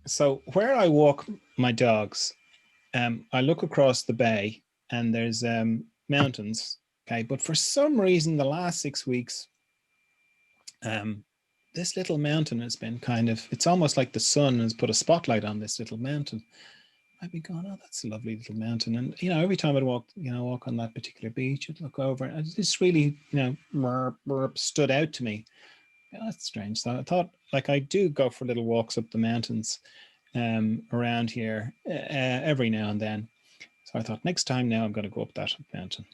So where I walk my dogs, I look across the bay and there's mountains. Okay, but for some reason, the last 6 weeks, um, this little mountain has been kind of, it's almost like the sun has put a spotlight on this little mountain. I'd be going, oh, that's a lovely little mountain. And, every time I'd walk on that particular beach, I'd look over and this really, stood out to me. Yeah, that's strange. So I thought, like, I do go for little walks up the mountains around here every now and then. So I thought, next time now I'm going to go up that mountain.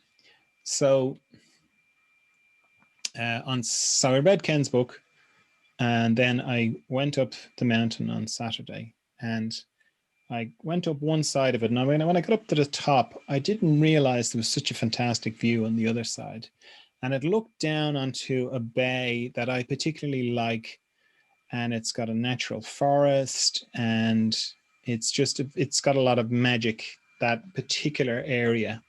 So so I read Ken's book, and then I went up the mountain on Saturday, and I went up one side of it. And when I got up to the top, I didn't realize there was such a fantastic view on the other side. And it looked down onto a bay that I particularly like. And it's got a natural forest, and it's got a lot of magic, that particular area.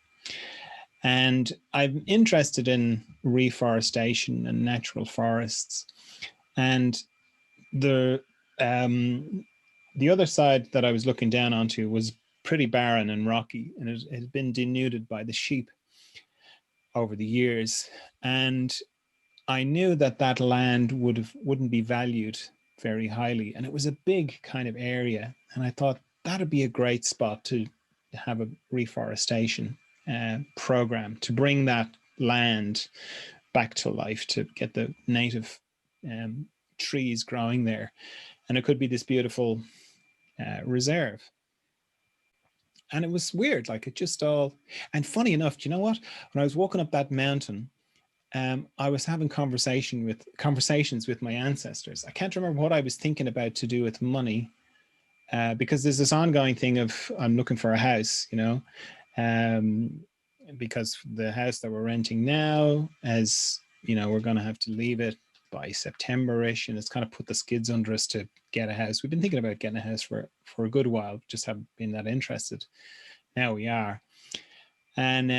And I'm interested in reforestation and natural forests. And the other side that I was looking down onto was pretty barren and rocky, and it had been denuded by the sheep over the years. And I knew that land wouldn't be valued very highly. And it was a big kind of area. And I thought that'd be a great spot to have a reforestation program, to bring that land back to life, to get the native trees growing there. And it could be this beautiful reserve. And it was weird, like it just all, and funny enough, do you know what? When I was walking up that mountain, I was having conversations with my ancestors. I can't remember what I was thinking about to do with money, because there's this ongoing thing of I'm looking for a house, because the house that we're renting now, as we're going to have to leave it by September-ish, and it's kind of put the skids under us to get a house. We've been thinking about getting a house for a good while, just haven't been that interested. Now we are. And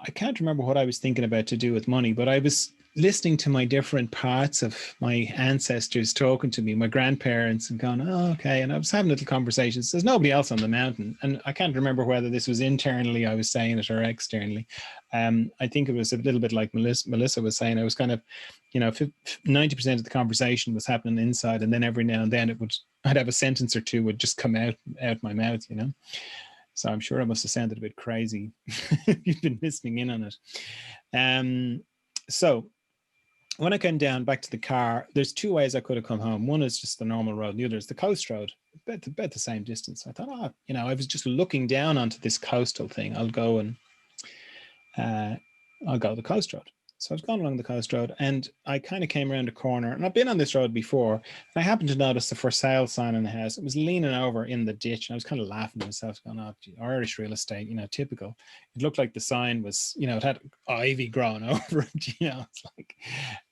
I can't remember what I was thinking about to do with money, but I was listening to my different parts of my ancestors talking to me, my grandparents, and going, oh, okay. And I was having little conversations. There's nobody else on the mountain. And I can't remember whether this was internally I was saying it or externally. I think it was a little bit like Melissa was saying. I was kind of, 90% of the conversation was happening inside. And then every now and then I'd have a sentence or two would just come out my mouth, So I'm sure I must have sounded a bit crazy if you've been listening in on it. So when I came down back to the car, there's two ways I could have come home. One is just the normal road. The other is the coast road, about the same distance. I thought, I was just looking down onto this coastal thing. I'll go the coast road. So I was going along the coast road, and I kind of came around a corner, and I've been on this road before, and I happened to notice the for sale sign on the house. It was leaning over in the ditch, and I was kind of laughing to myself, going, oh, Irish real estate, typical. It looked like the sign was, it had ivy growing over it, it's like,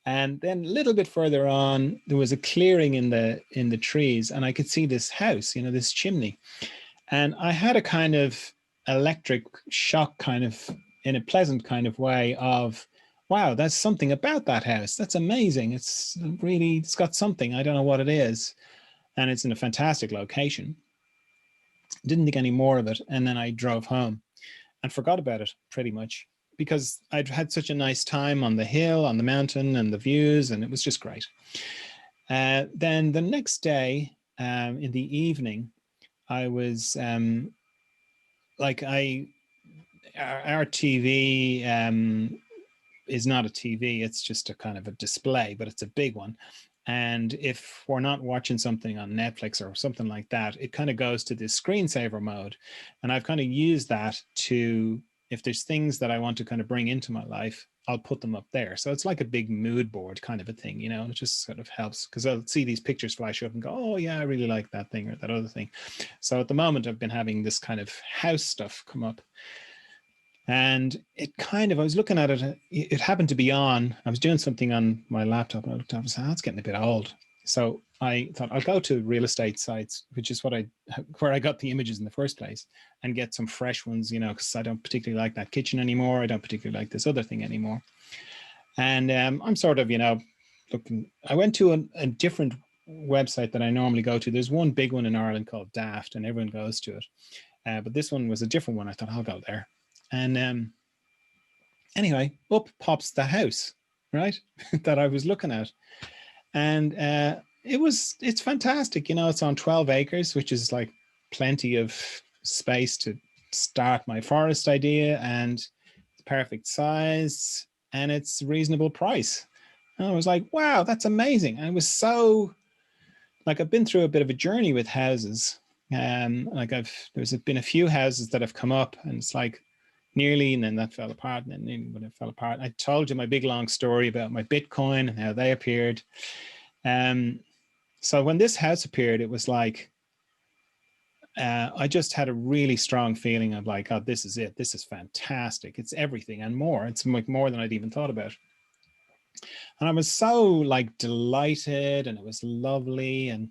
and then a little bit further on, there was a clearing in the trees, and I could see this house, this chimney. And I had a kind of electric shock, kind of in a pleasant kind of way of, wow, that's something about that house. That's amazing. It's got something. I don't know what it is. And it's in a fantastic location. Didn't think any more of it. And then I drove home and forgot about it pretty much, because I'd had such a nice time on the hill, on the mountain, and the views, and it was just great. Then the next day, in the evening, I was our TV is not a TV, it's just a kind of a display, but it's a big one. And if we're not watching something on Netflix or something like that, it kind of goes to this screensaver mode. And I've kind of used that to, if there's things that I want to kind of bring into my life, I'll put them up there. So it's like a big mood board kind of a thing, it just sort of helps, because I'll see these pictures flash up and go, oh yeah, I really like that thing or that other thing. So at the moment I've been having this kind of house stuff come up. And it kind of, I was looking at it, it happened to be on, I was doing something on my laptop, and I looked up and said, it's getting a bit old. So I thought I'll go to real estate sites, which is where I got the images in the first place, and get some fresh ones, because I don't particularly like that kitchen anymore. I don't particularly like this other thing anymore. And I'm sort of, looking, I went to a different website that I normally go to. There's one big one in Ireland called Daft, and everyone goes to it. But this one was a different one. I thought I'll go there. And anyway, up pops the house, right, that I was looking at. And it's fantastic. You know, it's on 12 acres, which is like plenty of space to start my forest idea, and it's perfect size, and it's reasonable price. And I was like, wow, that's amazing. And it was so, like, I've been through a bit of a journey with houses. Like there's been a few houses that have come up, and it's like nearly, and then that fell apart, and then nearly when it fell apart. I told you my big long story about my Bitcoin and how they appeared. So when this house appeared, it was like, I just had a really strong feeling of like, oh, this is it. This is fantastic. It's everything and more. It's like more than I'd even thought about. And I was so like delighted, and it was lovely. And,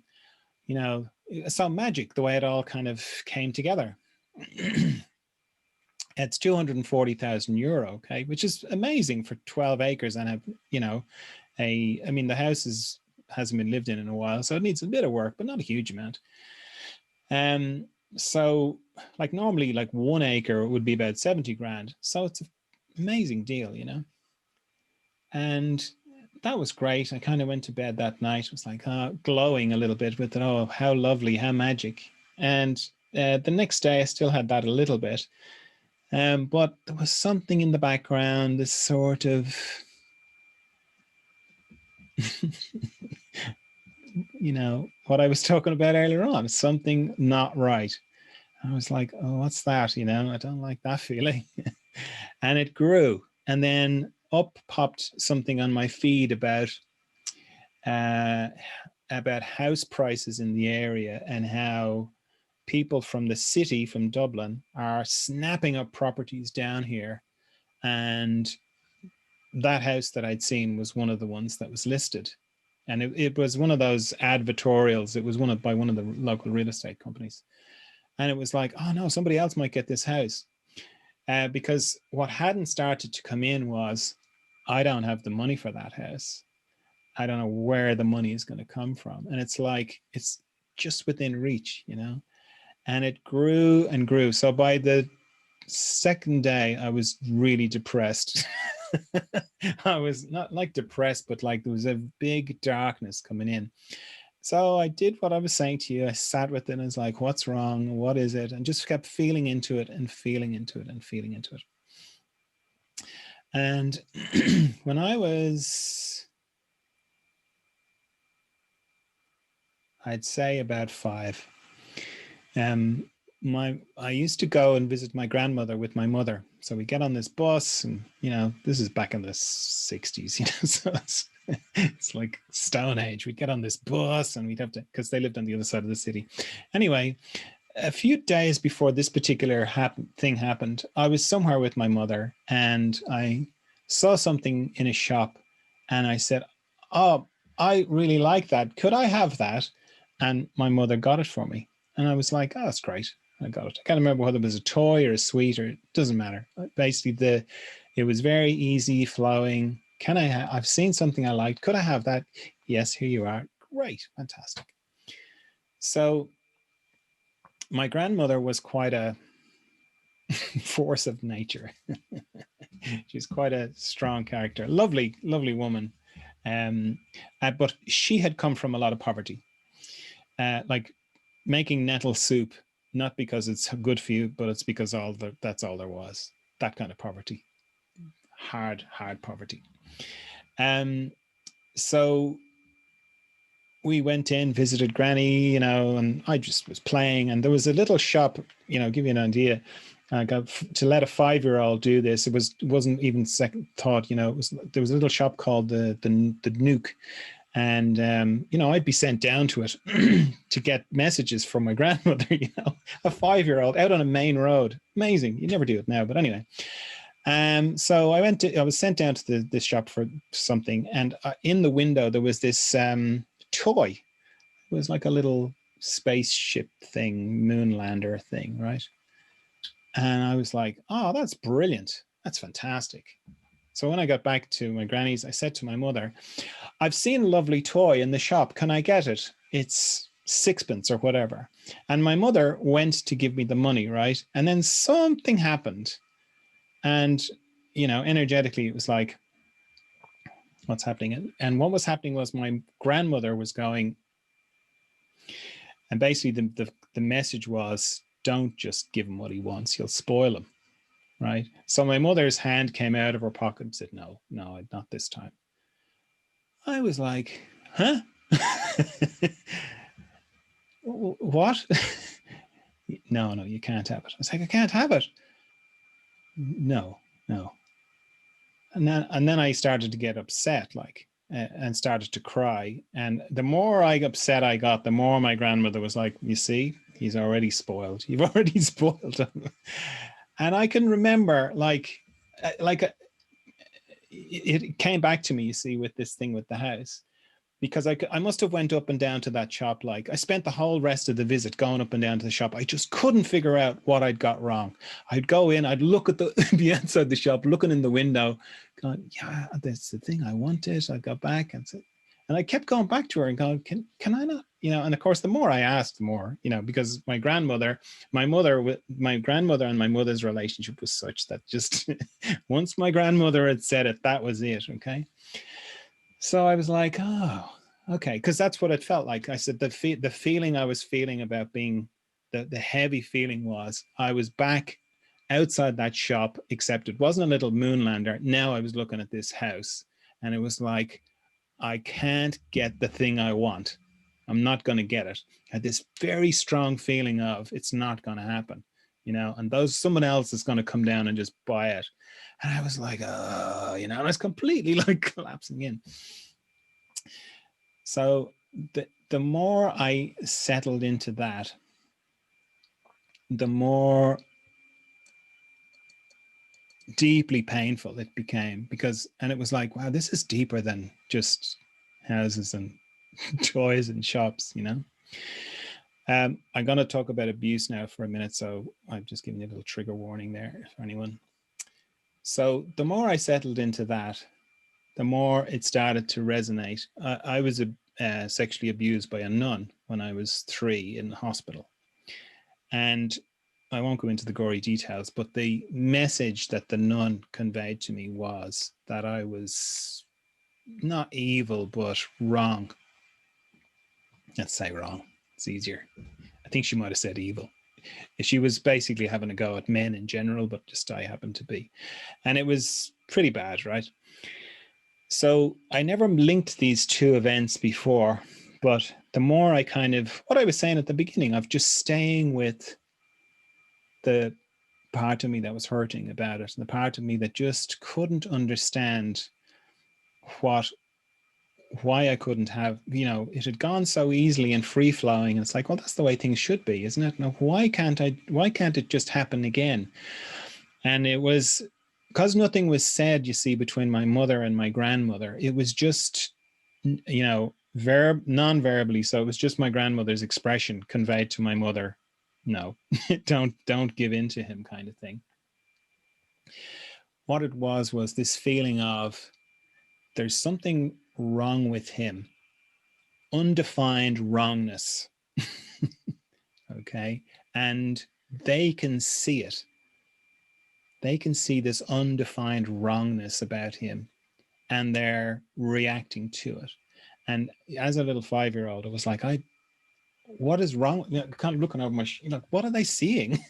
you know, it's so magic the way it all kind of came together. It's 240,000 euro, okay, which is amazing for 12 acres and have, you know, I mean, the house hasn't been lived in a while, so it needs a bit of work, but not a huge amount. So like normally like 1 acre would be about 70 grand. So it's an amazing deal, you know. And that was great. I kind of went to bed that night. It was like glowing a little bit with it. Oh, how lovely, how magic. And the next day I still had that a little bit. But there was something in the background, this sort of, you know, what I was talking about earlier on, something not right. I was like, oh, what's that? You know, I don't like that feeling. And it grew. And then up popped something on my feed about house prices in the area, and how people from the city, from Dublin, are snapping up properties down here. And that house that I'd seen was one of the ones that was listed. And it was one of those advertorials. It was by one of the local real estate companies. And it was like, oh no, somebody else might get this house. Because what hadn't started to come in was, I don't have the money for that house. I don't know where the money is going to come from. And it's like, it's just within reach, you know? And it grew and grew. So by the second day, I was really depressed. I was not like depressed, but like there was a big darkness coming in. So I did what I was saying to you. I sat with it and I was like, what's wrong? What is it? And just kept feeling into it and feeling into it and feeling into it. And when I was, I'd say about 5, I used to go and visit my grandmother with my mother. So we get on this bus, and, you know, this is back in the 60s, you know, so it's like Stone Age. We'd get on this bus and we'd have to, because they lived on the other side of the city. Anyway, a few days before this particular thing happened, I was somewhere with my mother, and I saw something in a shop, and I said, oh, I really like that. Could I have that? And my mother got it for me. And I was like, oh, that's great. I got it. I can't remember whether it was a toy or a sweet, or it doesn't matter. Basically, it was very easy flowing. I've seen something I liked. Could I have that? Yes, here you are. Great. Fantastic. So my grandmother was quite a force of nature. She's quite a strong character. Lovely, lovely woman. But she had come from a lot of poverty. Like making nettle soup, not because it's good for you, but it's because that's all there was. That kind of poverty. Hard poverty. So we went in, visited Granny, you know, and I just was playing. And there was a little shop, you know, give you an idea. I got to let a 5-year-old do this. It wasn't even second thought, you know. There was a little shop called the Nuke, and you know, I'd be sent down to it to get messages from my grandmother. You know, a 5-year-old out on a main road, amazing. You never do it now, but anyway. So I was sent down to this shop for something, and in the window there was this toy. It was like a little spaceship thing, moonlander thing, right? And I was like, oh, that's brilliant. That's fantastic. So when I got back to my granny's, I said to my mother, I've seen a lovely toy in the shop. Can I get it? It's sixpence or whatever. And my mother went to give me the money, right? And then something happened. And, you know, energetically, it was like, what's happening? And what was happening was my grandmother was going, and basically the message was, don't just give him what he wants. You'll spoil him, right? So my mother's hand came out of her pocket and said, no, not this time. I was like, huh? What? No, you can't have it. I was like, I can't have it. No. And then I started to get upset, like, and started to cry. And the more upset I got, the more my grandmother was like, you see, he's already spoiled. You've already spoiled him. And I can remember, it came back to me, you see, with this thing with the house. Because I must have went up and down to that shop. Like, I spent the whole rest of the visit going up and down to the shop. I just couldn't figure out what I'd got wrong. I'd go in, I'd look at the outside the shop, looking in the window, going, yeah, that's the thing I wanted. I got back and said, and I kept going back to her and going, can I not? You know, and of course, the more I asked, the more, you know, because my grandmother and my mother's relationship was such that just once my grandmother had said it, that was it. Okay. So I was like, oh, okay, because that's what it felt like. I said the feeling I was feeling about being, the heavy feeling was I was back outside that shop, except it wasn't a little moonlander. Now I was looking at this house, and it was like, I can't get the thing I want. I'm not going to get it. I had this very strong feeling of it's not going to happen, you know, and someone else is going to come down and just buy it. And I was like, you know, and I was completely like collapsing in. So the more I settled into that, the more deeply painful it became, and it was like, wow, this is deeper than just houses and toys and shops, you know. I'm going to talk about abuse now for a minute, so I'm just giving you a little trigger warning there for anyone. So the more I settled into that, the more it started to resonate. I was sexually abused by a nun when I was 3 in the hospital. And I won't go into the gory details, but the message that the nun conveyed to me was that I was not evil, but wrong. Let's say wrong. It's easier. I think she might have said evil. She was basically having a go at men in general, but just I happened to be. And it was pretty bad, right? So I never linked these two events before, but the more I what I was saying at the beginning of just staying with the part of me that was hurting about it, and the part of me that just couldn't understand why I couldn't have, you know, it had gone so easily and free flowing. And it's like, well, that's the way things should be, isn't it? Now, why can't it just happen again? And it was because nothing was said, you see, between my mother and my grandmother. It was just, you know, non-verbally. So it was just my grandmother's expression conveyed to my mother. No, don't give in to him, kind of thing. What it was this feeling of there's something wrong with him, undefined wrongness. Okay. And they can see it. They can see this undefined wrongness about him, and they're reacting to it. And as a little 5-year-old, it was like, what is wrong? You know, kind of looking over my, like, what are they seeing?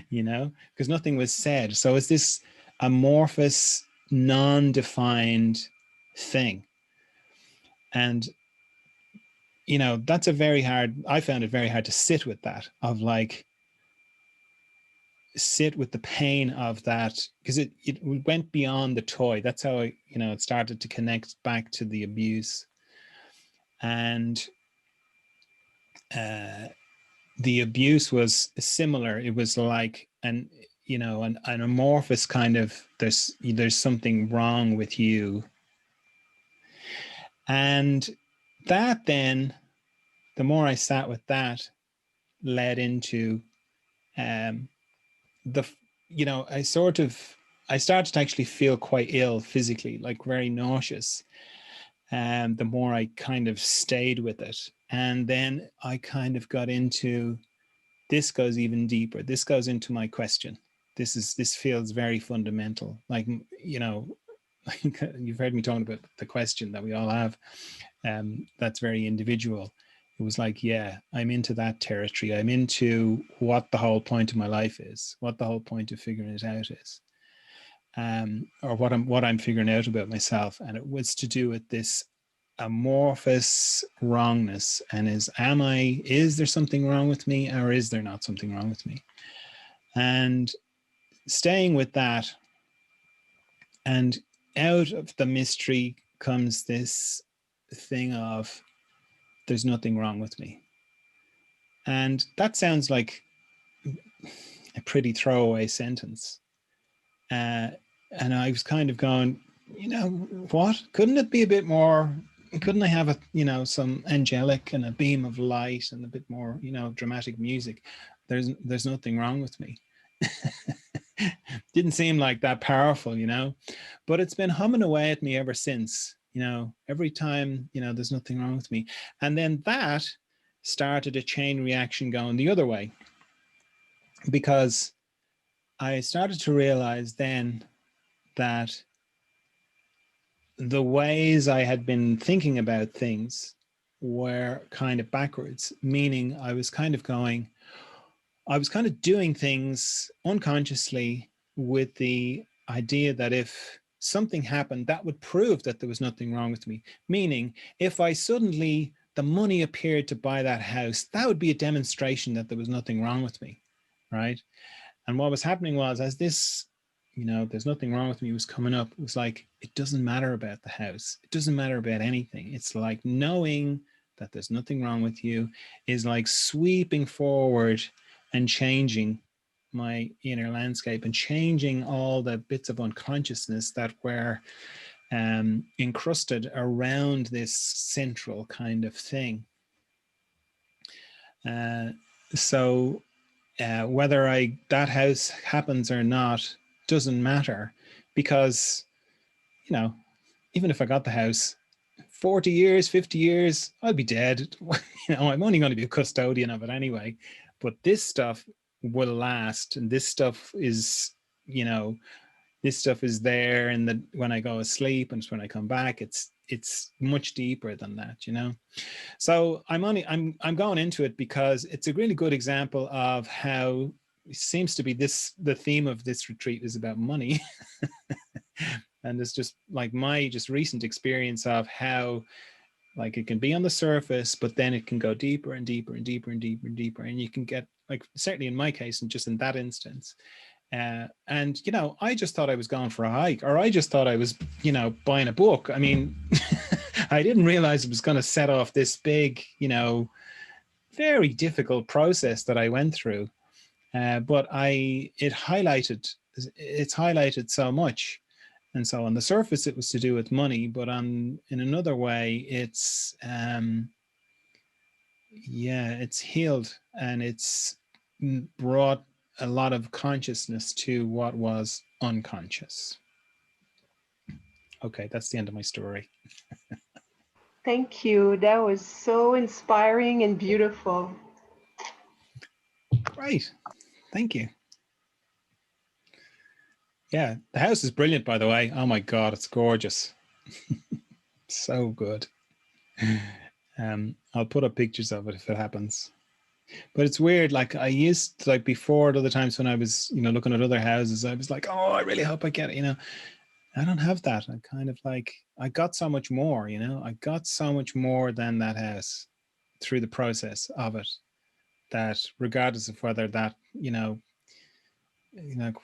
You know, because nothing was said. So it's this amorphous, non-defined thing. And, you know, I found it very hard to sit with that, of like, sit with the pain of that, because it went beyond the toy. That's how it started to connect back to the abuse. And the abuse was similar. It was like an amorphous kind of, there's something wrong with you. And that then, the more I sat with that, led into I sort of I started to actually feel quite ill physically, like very nauseous. And the more I kind of stayed with it. And then I kind of got into, this goes even deeper. This goes into my question. This feels very fundamental. Like, you know, you've heard me talking about the question that we all have. That's very individual. It was like, yeah, I'm into that territory. I'm into what the whole point of my life is, what the whole point of figuring it out is, or what I'm figuring out about myself. And it was to do with this amorphous wrongness, and is there something wrong with me, or is there not something wrong with me? And staying with that, and out of the mystery comes this thing of, there's nothing wrong with me. And that sounds like a pretty throwaway sentence. And I was kind of going, you know, what? Couldn't it be a bit more? Couldn't I have some angelic and a beam of light and a bit more, dramatic music? There's nothing wrong with me. Didn't seem like that powerful, but it's been humming away at me ever since, every time, there's nothing wrong with me. And then that started a chain reaction going the other way, because I started to realize then that the ways I had been thinking about things were kind of backwards, meaning I was kind of doing things unconsciously with the idea that if something happened, that would prove that there was nothing wrong with me. Meaning, if I suddenly, the money appeared to buy that house, that would be a demonstration that there was nothing wrong with me, right? And what was happening was, as this, there's nothing wrong with me was coming up, it was like, it doesn't matter about the house. It doesn't matter about anything. It's like knowing that there's nothing wrong with you is like sweeping forward and changing my inner landscape and changing all the bits of unconsciousness that were encrusted around this central kind of thing. So whether that house happens or not doesn't matter, because, even if I got the house, 40 years, 50 years, I'll be dead. I'm only going to be a custodian of it anyway. But this stuff will last, and this stuff is, there, and when I go asleep and when I come back, it's much deeper than that, So I'm going into it because it's a really good example of how it seems to be the theme of this retreat is about money. And it's just like my recent experience of how, like, it can be on the surface, but then it can go deeper and deeper and deeper and deeper and deeper. And you can get, like, certainly in my case, and just in that instance. And, I just thought I was going for a hike, or I just thought I was, buying a book. I mean, I didn't realize it was going to set off this big, very difficult process that I went through. But it's highlighted so much. And so on the surface, it was to do with money, but in another way, it's healed, and it's brought a lot of consciousness to what was unconscious. Okay, that's the end of my story. Thank you. That was so inspiring and beautiful. Right. Thank you. Yeah, the house is brilliant, by the way. Oh my God, it's gorgeous. So good. I'll put up pictures of it if it happens. But it's weird. Like, I used to, like, before, at other times when I was, looking at other houses, I was like, oh, I really hope I get it. I don't have that. I'm kind of like, I got so much more, I got so much more than that house through the process of it, that regardless of whether that,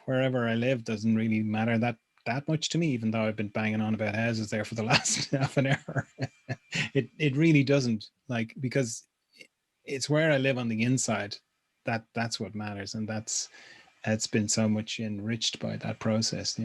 wherever I live doesn't really matter that much to me, even though I've been banging on about houses there for the last half an hour. It really doesn't, like, because it's where I live on the inside that's what matters, and it's been so much enriched by that process,